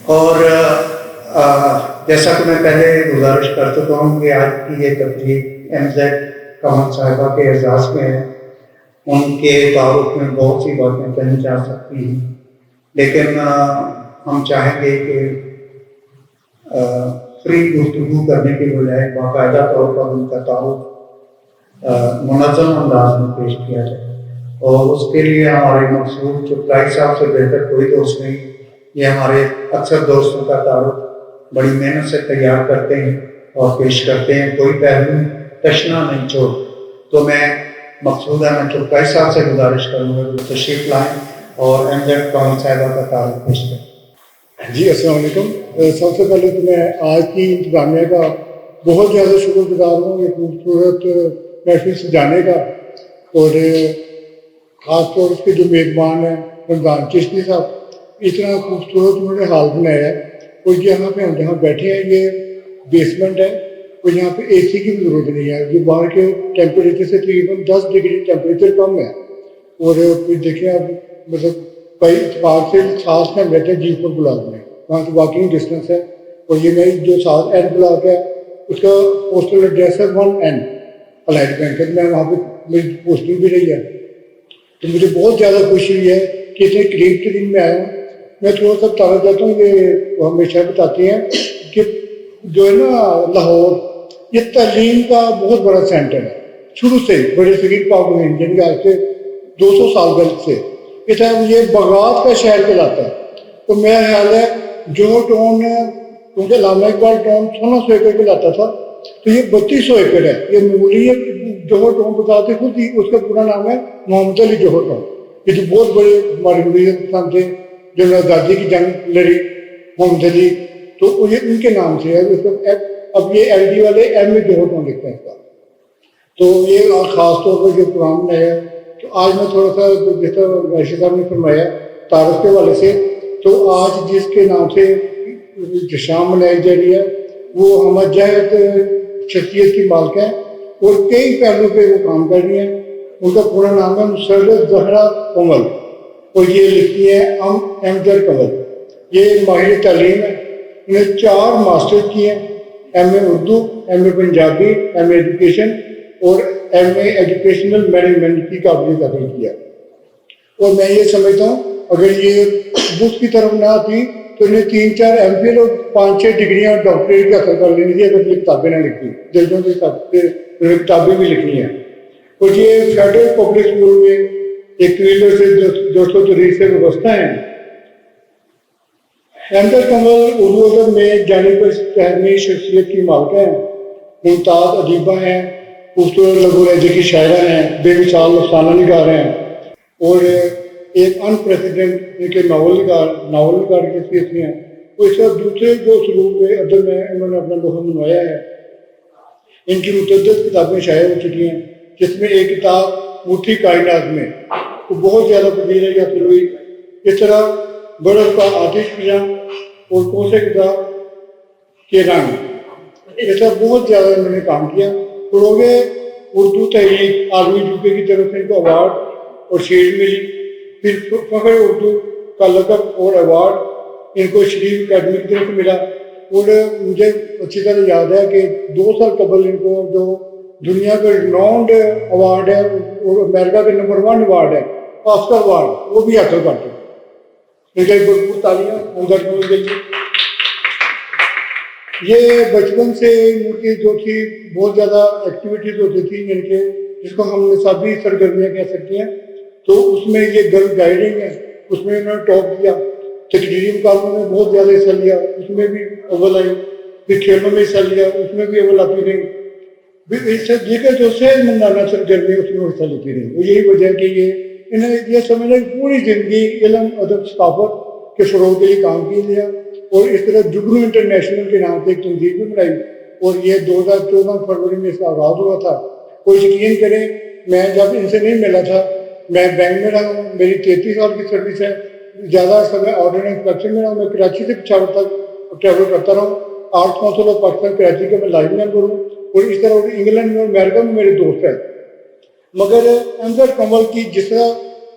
اور جیسا کہ میں پہلے گزارش کر چکا ہوں کہ آج کی یہ تقریب ایم زیڈ قمر صاحبہ کے اعزاز میں ہے. ان کے تعارف میں بہت سی باتیں کہی جا سکتی ہیں، لیکن ہم چاہیں گے کہ فری گفتگو کرنے کے بجائے باقاعدہ طور پر ان کا تعارف منظم انداز میں پیش کیا جائے. اور اس کے لیے ہمارے مقصود چپرائی صاحب سے بہتر کوئی دوست نہیں. یہ ہمارے اکثر دوستوں کا تعارف بڑی محنت سے تیار کرتے ہیں اور پیش کرتے ہیں، کوئی پہلو تشنا نہیں چھوڑ. تو میں مقصود احمد چپرائی صاحب سے گزارش کروں گا کہ تشریف لائیں اور ایم زیڈ قمر صاحبہ کا تعارف پیش کریں. جی السلام علیکم. سب سے پہلے تو میں آج کی انتظامیہ کا بہت زیادہ شکر گزار ہوں یہ خوبصورت محفل سجانے کا، اور خاص طور اس کے جو میزبان ہیں رمضان چشتی صاحب، اتنا خوبصورت انہوں نے حال بنایا ہے. اور یہاں پہ ہم جہاں بیٹھے ہیں یہ بیسمنٹ ہے، اور یہاں پہ اے سی کی بھی ضرورت نہیں ہے. یہ باہر کے ٹیمپریچر سے تقریباً 10 ڈگری ٹیمپریچر کم ہے. اور پھر دیکھیں اب مطلب کئی اتفاق سے ساتھ میں بیٹھے جی پر بلاک میں، وہاں سے واکنگ ڈسٹینس ہے. اور یہ میری جو ساتھ این بلاک ہے اس کا پوسٹل ایڈریس ہے 1N الائٹ بینک. میں وہاں پہ میری پوسٹنگ بھی رہی ہے، تو مجھے بہت زیادہ خوشی ہوئی ہے کہ اتنے قریب ترین میں آیا ہوں. میں تھوڑا سا بتانا چاہتا ہوں، یہ ہمیشہ بتاتے ہیں کہ جو ہے نا لاہور یہ تعلیم کا بہت بڑا سینٹر ہے شروع سے بڑے صغیر پاکستان جن کے آج سے 200 سال پہلے سے یہ بغداد کا شہر کہلاتا ہے. تو میرا خیال ہے جوہر ٹاؤن، کیونکہ علامہ اقبال ٹاؤن 1600 ایکڑ کہلاتا تھا، تو یہ 3200 ایکڑ ہے. یہ معمولی جوہر ٹاؤن بتاتے خود ہی، اس کا پورا نام ہے محمد علی جوہر ٹاؤن. یہ جو بہت بڑے ہمارے مریض انسان تھے جنہوں نے آزادی کی جنگ لڑی، محمد علی، تو یہ ان کے نام سے ہے. اب یہ ایل ڈی والے ایم اے جوہر ٹاؤن لکھتے ہیں اس کا. تو یہ خاص طور پر جو پرام بنایا ہے. تو آج میں تھوڑا سا جس طرح راشد صاحب نے فرمایا تعارف کے حوالے سے، تو آج جس کے نام سے شام منائی جا رہی ہے وہ ہمارا جہد شخصیت کی مالک ہیں اور کئی پہلو پہ وہ کام کر رہی ہیں. ان کا پورا نام ہے مسرت زہرا کنول، اور یہ لکھتی ہیں ایم زیڈ کنول. یہ ماہر تعلیم ہے، انہیں 4 ماسٹر کیے ہیں، M A Urdu, M A Punjabi, M A education اور ایم اے ایجوکیشنل مینجمنٹ کی قابلیت حاصل کیا. اور میں یہ سمجھتا ہوں اگر یہ بک کی طرف نہ آتی تو انہیں 3-4 ایم فل اور 5-6 ڈگریاں ڈاکٹریٹ کی حاصل کر لینی تھی اگر یہ کتابیں نہ لکھتی. ججوں کی کتابیں بھی لکھنی ہیں. اور یہ فیڈرل پبلک اسکول میں ایک ٹویلر سے 230 سے وابستہ ہیں. ایم زیڈ کنول اردو ادب میں جانب پہلوی شخصیت کی مالکہ ہیں، ممتاز ادیبہ ہیں، خوبصورت لغو لہجے کی شاعرہ ہیں، بے مثال افسانہ نگار ہیں، اور ایک انپریسیڈنٹ ان کے ناول نگار کی حیثیت سے ہیں. اور اس طرح دوسرے جو اسلوب میں ادب میں انہوں نے اپنا لوہا منوایا ہے. ان کی متعدد کتابیں شائع ہو چکی ہیں، جس میں ایک کتاب مٹھی کائنات میں وہ بہت زیادہ پذیرائی حاصل ہوئی. اس طرح برف کا آتش فشاں اور کوسے کتاب کے رنگ، ایسا بہت زیادہ انہوں نے کام کیا. فروغ اردو تحریک عالمی جوکے کی طرف سے ان کو اوارڈ اور شیلڈ ملی. پھر فخر اردو کا لقب اور ایوارڈ ان کو شریف اکیڈمی کی طرف سے ملا. اور مجھے اچھی طرح یاد ہے کہ 2 سال قبل ان کو جو دنیا کا ریناؤنڈ ایوارڈ ہے اور امریکہ کا نمبر 1 ایوارڈ ہے آسکر ایوارڈ، وہ بھی حاصل کر چکے. ان کا بھرپور تعلیاں اندر کے لیے. یہ بچپن سے ان کی جو تھی بہت زیادہ ایکٹیویٹیز ہوتی تھی ان کے، جس کو ہم نصابی سرگرمیاں کہہ سکتے ہیں. تو اس میں یہ گرل گائیڈنگ ہے، اس میں انہوں نے ٹاپ کیا. تقریری مقابلوں میں بہت زیادہ حصہ لیا، اس میں بھی اول آئی. پھر کھیلوں میں حصہ لیا، اس میں بھی اول آتی رہی. دیکھا جو صحت مندانہ سرگرمی اس میں حصہ لیتی رہی. اور یہی وجہ ہے کہ انہیں یہ سمجھنا کہ پوری زندگی علم ادب ثقافت کے فروغ کے لیے کام کیا گیا. اور اس طرح جگنو انٹرنیشنل کے نام سے ایک تنظیم بھی بنائی، اور یہ 2014 فروری میں اس کا آغاز ہوا تھا. کوئی یقین کریں میں جب ان سے نہیں ملا تھا، میں بینک میں رہا ہوں، میری 33 سال کی سروس ہے، زیادہ عرصہ میں آرڈر انسپیکشن میں رہا ہوں. میں کراچی سے پشاور تک ٹریول کرتا رہا ہوں. 8 کونسل آف پاکستان کراچی کا میں لائیو ممبر ہوں. اور اس طرح انگلینڈ میں اور امریکہ میں میرے دوست ہیں. مگر ایم زیڈ کنول کی جس طرح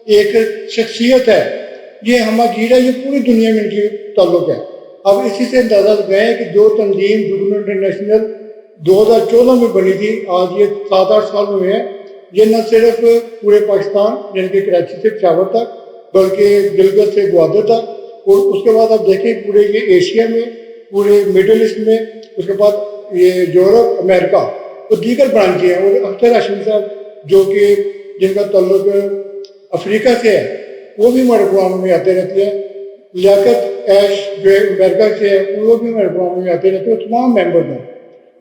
ایک شخصیت ہے، یہ ہمہ گیر ہے، یہ پوری دنیا میں ان کی تعلق ہے. اب اسی سے اندازہ لگائیں کہ جو تنظیم جگنو انٹرنیشنل 2014 میں بنی تھی، آج یہ 7-8 سال ہوئے ہیں، یہ نہ صرف پورے پاکستان یعنی کہ کراچی سے پشاور تک بلکہ گلگت سے گوادر تک، اور اس کے بعد آپ دیکھیں پورے یہ ایشیا میں، پورے مڈل ایسٹ میں، اس کے بعد یہ یورپ، امریکہ اور دیگر برانچیں ہیں. اور اختر ہاشمی صاحب جو کہ جن کا تعلق افریقہ سے ہے وہ بھی ہمارے پروگرام میں آتے رہتے ہیں. لیاقت ایش جو امریکہ سے ہے وہ بھی ہمارے پروگرام میں آتے رہتے ہیں، تمام ممبر ہیں.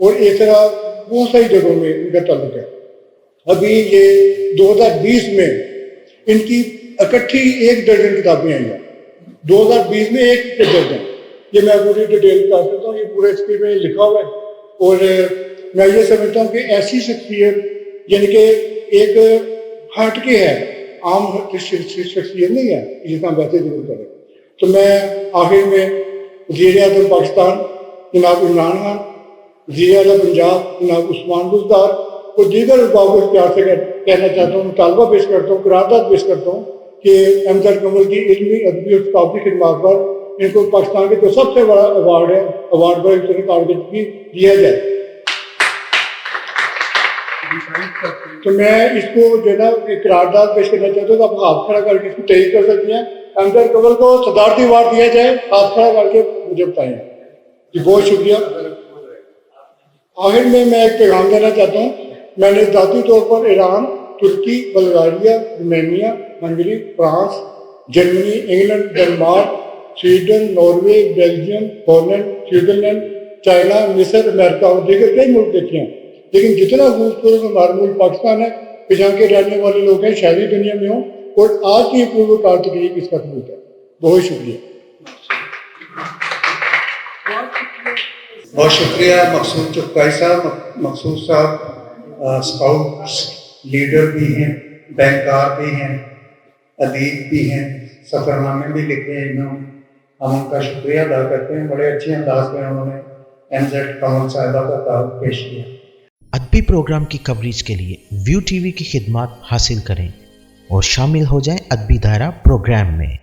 اور اس طرح بہت ساری جگہوں میں ان کا تعلق ہے. ابھی یہ 2020 میں ان کی اکٹھی 1 درجن کتابیں آئی ہیں. 2020 میں 1 درجن. یہ میں پوری ڈیٹیل بتا سکتا ہوں، یہ پورے اس میں لکھا ہوا ہے. اور میں یہ سمجھتا ہوں کہ ایسی شخصیت یعنی کہ ایک ہٹ کے ہے، عام شخصیت نہیں ہے جس کا ہم ویسے ضرور کریں. تو میں آخر میں وزیر اعظم پاکستان جناب عمران خان، وزیر اعظم پنجاب جناب عثمان بزدار اور دیگر ارباب کو پیار سے کہنا چاہتا ہوں، مطالبہ پیش کرتا ہوں، قرارداد پیش کرتا ہوں کہ احمد کمل کی علمی، ادبی اور ثقافتی خدمات پر ان کو پاکستان کے جو سب سے بڑا ایوارڈ ہے، ایوارڈ پر انتخابی کارکردگی دیا جائے. تو میں اس کو جو ہے نا قرارداد پیش کرنا چاہتا ہوں. آپ ہاتھ کھڑا کر کے اس کو تحریر کر سکتے ہیں. احمد کمل کو صدارتی ایوارڈ دیا جائے، ہاتھ کھڑا کر کے مجھے بتائیں. جی بہت شکریہ. آخر میں ایک پیغام دینا چاہتا ہوں. میں نے ذاتی طور پر ایران، ترکی، بلغاریہ، رومانیہ، Hungary, France, Germany, England, Denmark, Sweden, Norway, Belgium, Holland, Switzerland, China, مصر، امریکہ اور دیگر کئی ملک دیکھے ہیں. لیکن جتنا خوبصورت ہمارا ملک پاکستان ہے، یہاں کے رہنے والے لوگ ہیں شہری دنیا میں ہوں، اور آج کی پورو کار تقریب اس کا ثبوت ہے. بہت شکریہ. بہت شکریہ مقصود چغتائی صاحب. مقصود صاحب اسکاؤٹس لیڈر بھی ہیں، بینکار بھی ہیں، ادیب بھی ہیں، سفر نامے بھی لکھے ہیں انہوں نے. ہم ان کا شکریہ ادا کرتے ہیں. بڑے اچھے انداز میں انہوں نے ایم زیڈ کمل صاحبہ کا تعارف پیش کیا. ادبی پروگرام کی کوریج کے لیے ویو ٹی وی کی خدمات حاصل کریں اور شامل ہو جائیں ادبی دائرہ پروگرام میں.